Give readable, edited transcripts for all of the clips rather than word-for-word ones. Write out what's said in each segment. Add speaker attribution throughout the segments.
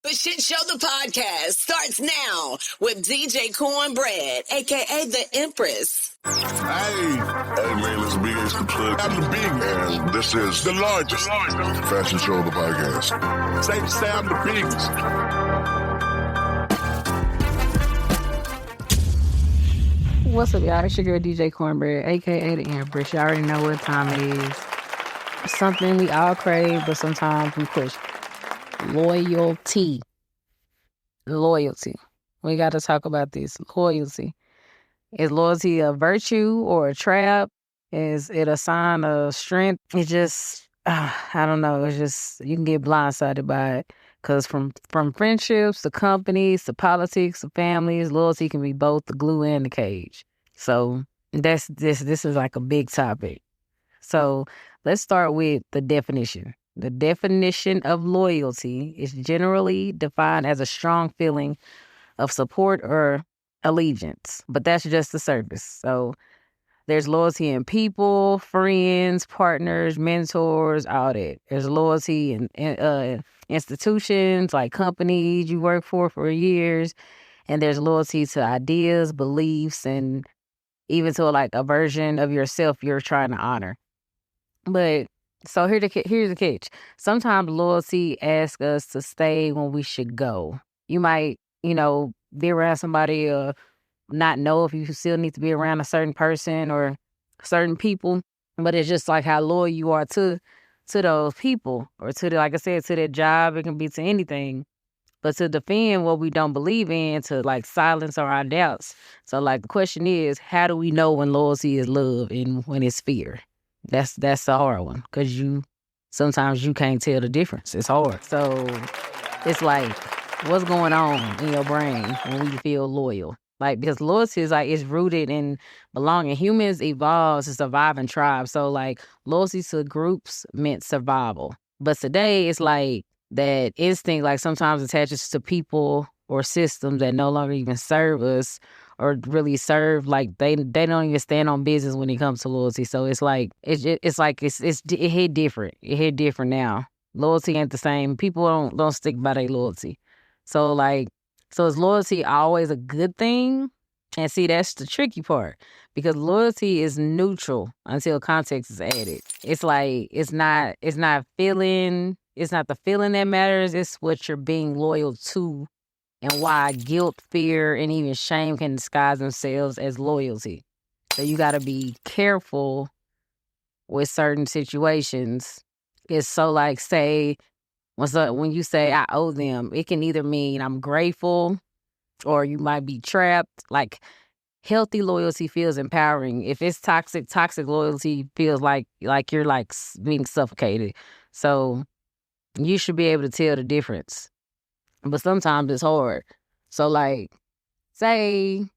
Speaker 1: The Shit Show, the podcast, starts now with DJ Cornbread, a.k.a. The Empress.
Speaker 2: Hey, man, let's be the plug. I'm the big, and this is the largest fashion show of the podcast. Safe to say I'm the biggest.
Speaker 3: What's up, y'all? It's your girl, DJ Cornbread, a.k.a. The Empress. You already know what time it is. Something we all crave, but sometimes we push. Loyalty. We got to talk about this. Loyalty. Is loyalty a virtue or a trap? Is it a sign of strength? It's just, I don't know. It's just, you can get blindsided by it. Because from friendships to companies to politics to families, loyalty can be both the glue and the cage. So this is like a big topic. So let's start with the definition. The definition of loyalty is generally defined as a strong feeling of support or allegiance, but that's just the surface. So there's loyalty in people, friends, partners, mentors, all that. There's loyalty in institutions like companies you work for years, and there's loyalty to ideas, beliefs, and even to like a version of yourself you're trying to honor. But so here's the catch. Sometimes loyalty asks us to stay when we should go. You might, be around somebody or not know if you still need to be around a certain person or certain people, but it's just like how loyal you are to those people or to like I said, to that job. It can be to anything, but to defend what we don't believe in, to like silence our doubts. So like the question is, how do we know when loyalty is love and when it's fear? That's the hard one, because sometimes you can't tell the difference. It's hard. So it's like, what's going on in your brain when we feel loyal? Like, because loyalty is like, it's rooted in belonging. Humans evolved to survive in tribes. So like loyalty to groups meant survival. But today it's like that instinct like sometimes attaches to people or systems that no longer even serve us or really serve, like they don't even stand on business when it comes to loyalty. So it's like it hit different. It hit different now. Loyalty ain't the same. People don't stick by their loyalty. So is loyalty always a good thing? And see, that's the tricky part, because loyalty is neutral until context is added. It's like it's not the feeling that matters. It's what you're being loyal to, and why guilt, fear, and even shame can disguise themselves as loyalty. So you got to be careful with certain situations. It's so like, say, when you say I owe them, it can either mean I'm grateful or you might be trapped. Like healthy loyalty feels empowering. If it's toxic loyalty feels like you're like being suffocated. So you should be able to tell the difference. But sometimes it's hard. So like, say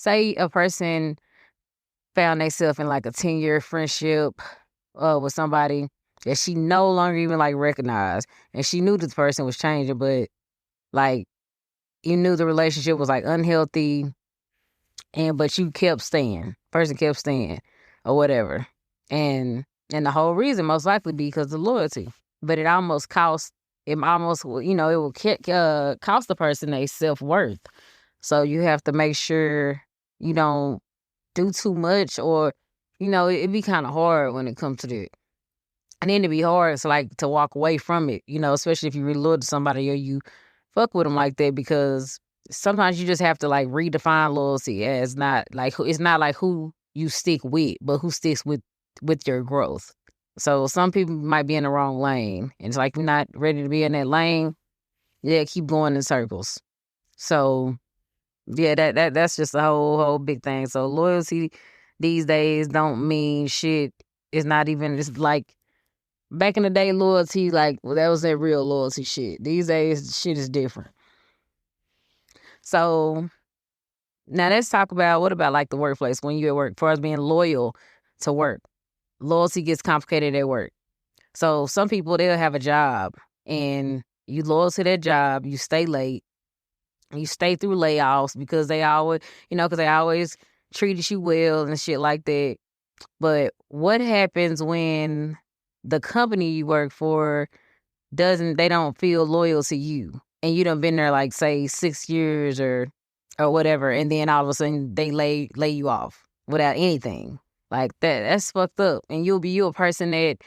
Speaker 3: a person found themselves in like a 10-year friendship with somebody that she no longer even like recognized, and she knew this person was changing, but like you knew the relationship was like unhealthy, but you kept staying. Person kept staying or whatever, and the whole reason most likely because of loyalty. But it will cost the person their self-worth. So you have to make sure you don't do too much, or it'd be kind of hard when it comes to that. And then it'd be hard to walk away from it, especially if you really loyal to somebody or you fuck with them like that, because sometimes you just have to like redefine loyalty as it's not like who you stick with, but who sticks with your growth. So some people might be in the wrong lane, and it's like you're not ready to be in that lane. Yeah, keep going in circles. So yeah, that's just a whole big thing. So loyalty these days don't mean shit. It's not even. It's like back in the day, loyalty that was that real loyalty shit. These days, shit is different. So now let's talk about what about like the workplace when you're at work. As far as being loyal to work, loyalty gets complicated at work. So some people, they'll have a job and you loyal to that job, you stay late, you stay through layoffs because they always treated you well and shit like that. But what happens when the company you work for they don't feel loyal to you, and you done been there like say 6 years or whatever, and then all of a sudden they lay you off without anything like that. That's fucked up. And you a person that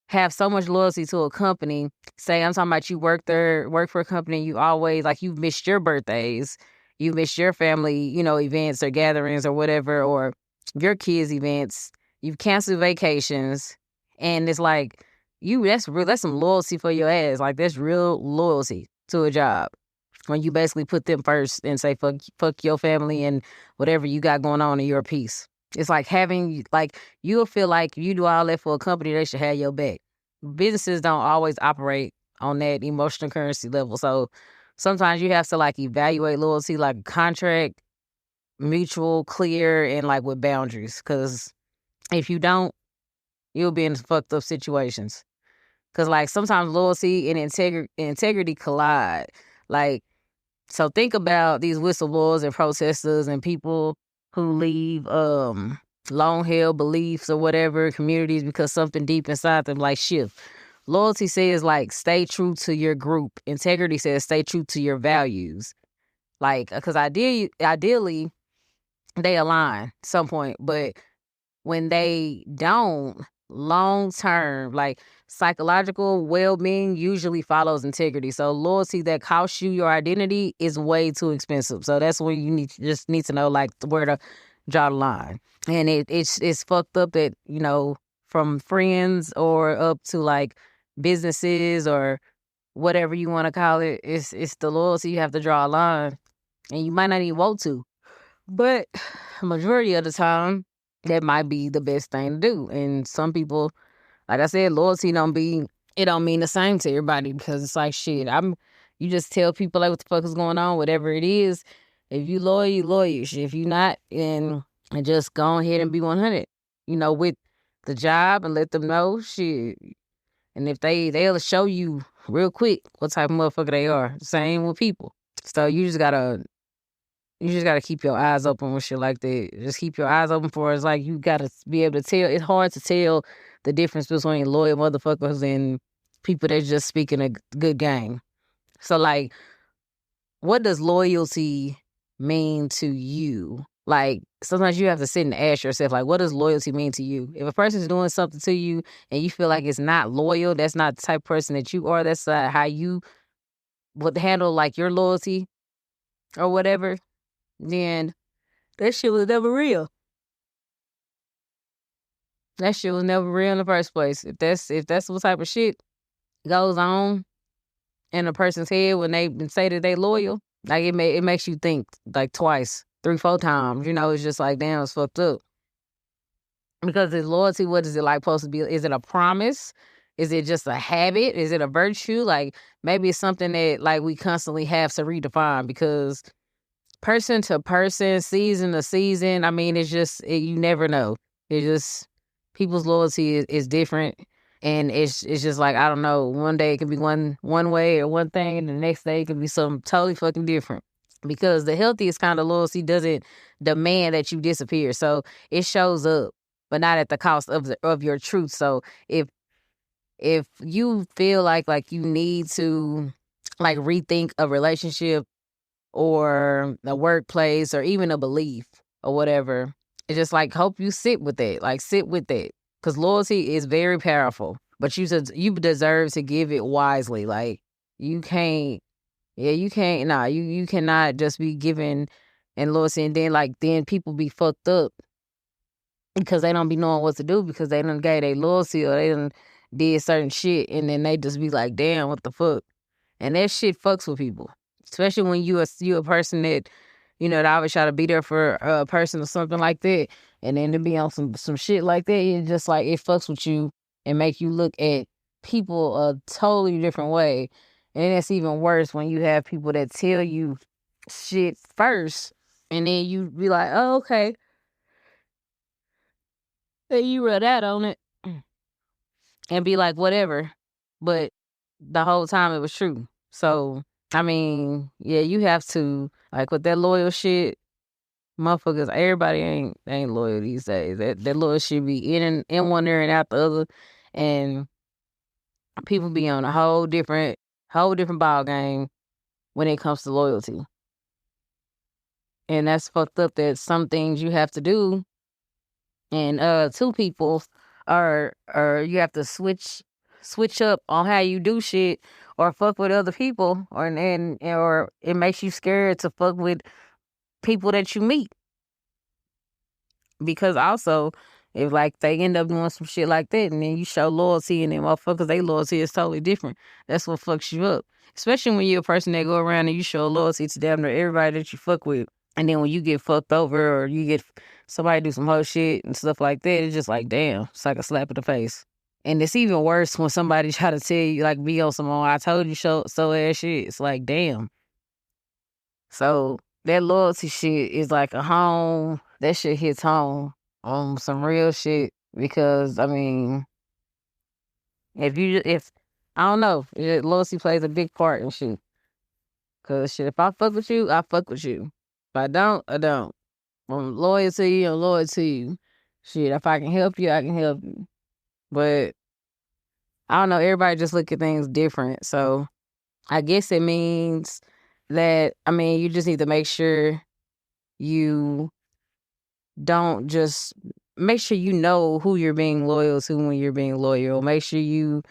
Speaker 3: have so much loyalty to a company. Say I'm talking about you work for a company, you always like you've missed your birthdays, you missed your family, events or gatherings or whatever, or your kids' events, you've canceled vacations, and it's like that's some loyalty for your ass. Like that's real loyalty to a job. When you basically put them first and say fuck your family and whatever you got going on in your piece. It's like you'll feel like you do all that for a company, they should have your back. Businesses don't always operate on that emotional currency level. So sometimes you have to like evaluate loyalty like contract, mutual, clear, and like with boundaries. Because if you don't, you'll be in fucked up situations. Because like sometimes loyalty and integrity collide. Like, so think about these whistleblowers and protesters and people who leave long-held beliefs or whatever communities because something deep inside them like shift. Loyalty says like stay true to your group. Integrity says stay true to your values. Like, because ideally they align at some point, but when they don't, long term, like psychological well-being usually follows integrity. So loyalty that costs you your identity is way too expensive. So that's when you need to know like where to draw the line. And it's fucked up that, from friends or up to like businesses or whatever you want to call it, it's the loyalty you have to draw a line. And you might not even want to. But majority of the time, that might be the best thing to do. And some people, like I said, loyalty don't mean the same to everybody, because it's like shit. You just tell people like what the fuck is going on, whatever it is. If you loyal, you loyal. Shit, if you not, and just go ahead and be 100, with the job, and let them know shit. And if they'll show you real quick what type of motherfucker they are. Same with people. So you just gotta keep your eyes open with shit like that. Just keep your eyes open for it. It's like you gotta be able to tell. It's hard to tell the difference between loyal motherfuckers and people that's just speaking a good game. So like, what does loyalty mean to you? Like, sometimes you have to sit and ask yourself, like, what does loyalty mean to you? If a person's doing something to you and you feel like it's not loyal, that's not the type of person that you are, that's how you would handle like your loyalty or whatever, then that shit was never real. That shit was never real in the first place. If that's what type of shit goes on in a person's head when they say that they loyal, like it makes you think like twice, 3, 4 times. It's just like, damn, it's fucked up. Because it's loyalty, what is it like supposed to be? Is it a promise? Is it just a habit? Is it a virtue? Like maybe it's something that like we constantly have to redefine, because person to person, season to season, I mean, it's just, you never know. It's just, people's loyalty is different. And it's just like, I don't know, one day it can be one way or one thing, and the next day it can be something totally fucking different. Because the healthiest kind of loyalty doesn't demand that you disappear. So it shows up, but not at the cost of your truth. So if you feel like you need to like rethink a relationship or a workplace or even a belief or whatever, it's just like, hope you sit with that. Like, sit with that. Because loyalty is very powerful, but you deserve to give it wisely. Like, you cannot just be giving and loyalty, and then people be fucked up because they don't be knowing what to do, because they done gave their loyalty or they done did certain shit, and then they just be like, damn, what the fuck? And that shit fucks with people. Especially when you a person that, that always try to be there for a person or something like that. And then to be on some shit like that, it's just like, it fucks with you and make you look at people a totally different way. And that's even worse when you have people that tell you shit first, and then you be like, oh, okay. And you run out on it and be like, whatever. But the whole time it was true. So, I mean, yeah, you have to, like, with that loyal shit, motherfuckers, everybody ain't loyal these days. That loyal shit be in one ear and out the other. And people be on a whole different ball game when it comes to loyalty. And that's fucked up that some things you have to do and two people or you have to switch up on how you do shit or fuck with other people or it makes you scared to fuck with people that you meet. Because also, if like they end up doing some shit like that and then you show loyalty and then motherfuckers, they loyalty is totally different. That's what fucks you up. Especially when you're a person that go around and you show loyalty to damn near everybody that you fuck with. And then when you get fucked over or you get somebody do some whole shit and stuff like that, it's just like, damn, it's like a slap in the face. And it's even worse when somebody try to tell you, like, be on some, I told you so ass shit. It's like, damn. So that loyalty shit is like a home. That shit hits home on some real shit because, I mean, if I don't know, loyalty plays a big part in shit. Because shit, if I fuck with you, I fuck with you. If I don't, I don't. I'm loyal to you, I'm loyal to you. Shit, if I can help you, I can help you. But I don't know, everybody just look at things different. So I guess it means that, I mean, you just need to make sure you don't just, make sure you know who you're being loyal to when you're being loyal. Make sure you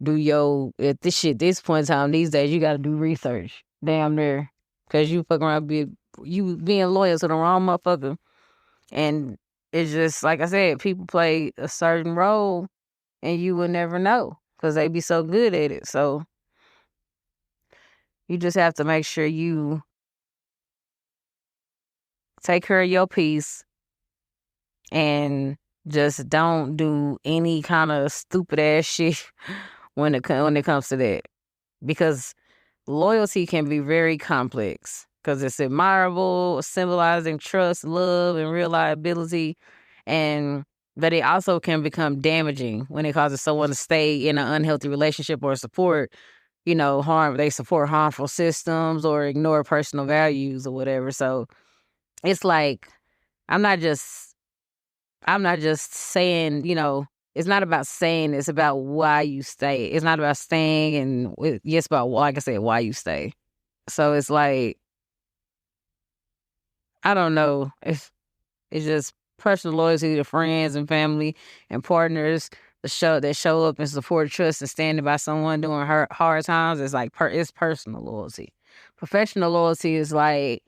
Speaker 3: do at this point in time, these days, you got to do research. Damn near. Because you fuck around you being loyal to the wrong motherfucker. And it's just, like I said, people play a certain role and you will never know because they be so good at it. So you just have to make sure you take care of your peace and just don't do any kind of stupid ass shit when it comes to that. Because loyalty can be very complex because it's admirable, symbolizing trust, love, and reliability. But it also can become damaging when it causes someone to stay in an unhealthy relationship or support, they support harmful systems or ignore personal values or whatever. So it's like, I'm not just saying, it's not about saying, it's about why you stay. It's not about staying and it's about, like I said, why you stay. So it's like, I don't know. It's just personal loyalty to friends and family and partners that show up and support, trust, and standing by someone during hard times. It's like it's personal loyalty. Professional loyalty is like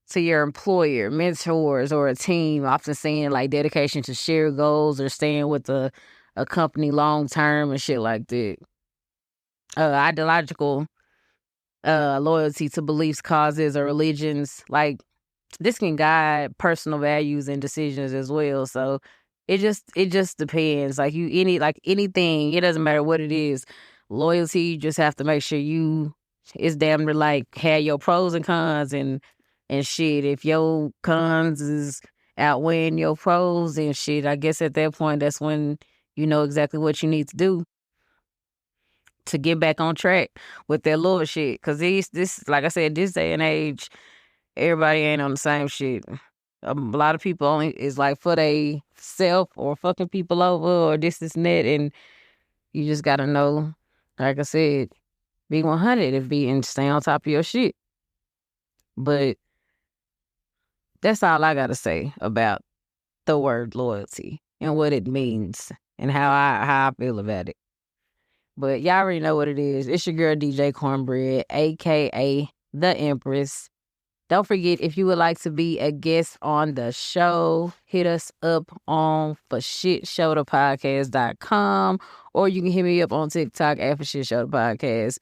Speaker 3: to your employer, mentors, or a team. Often saying like dedication to shared goals or staying with a company long term and shit like that. Ideological loyalty to beliefs, causes, or religions. Like this can guide personal values and decisions as well. So it just depends. Like anything, it doesn't matter what it is. Loyalty, you just have to make sure it's damn near like have your pros and cons and shit. If your cons is outweighing your pros and shit, I guess at that point that's when you know exactly what you need to do to get back on track with that loyal shit. Cause this like I said, this day and age, everybody ain't on the same shit. A lot of people only is like for they self or fucking people over or this and that, and you just gotta know, like I said, be 100 and stay on top of your shit. But that's all I gotta say about the word loyalty and what it means and how I feel about it. But y'all already know what it is. It's your girl DJ Cornbread, aka The Empress. Don't forget, if you would like to be a guest on the show, hit us up on forshitshowthepodcast.com, or you can hit me up on TikTok at forshitshowthepodcast.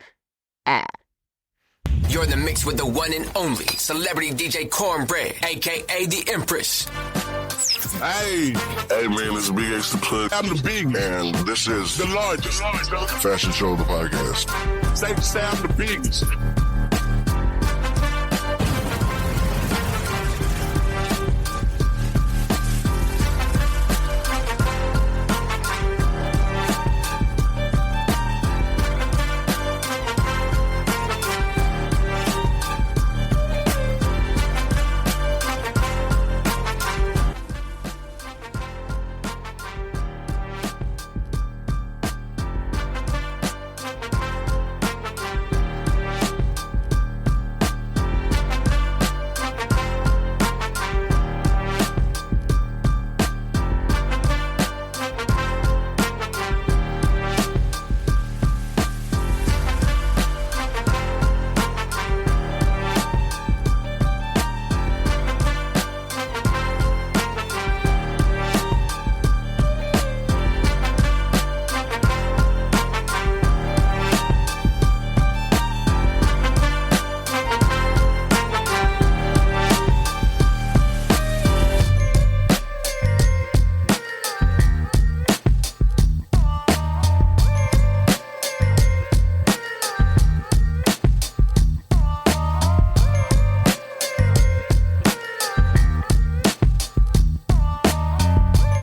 Speaker 4: You're in the mix with the one and only celebrity DJ Cornbread, a.k.a. The Empress.
Speaker 2: Hey man, it's Big X the Plug. I'm the big man. This is the largest fashion show of the podcast. Say I'm the biggest.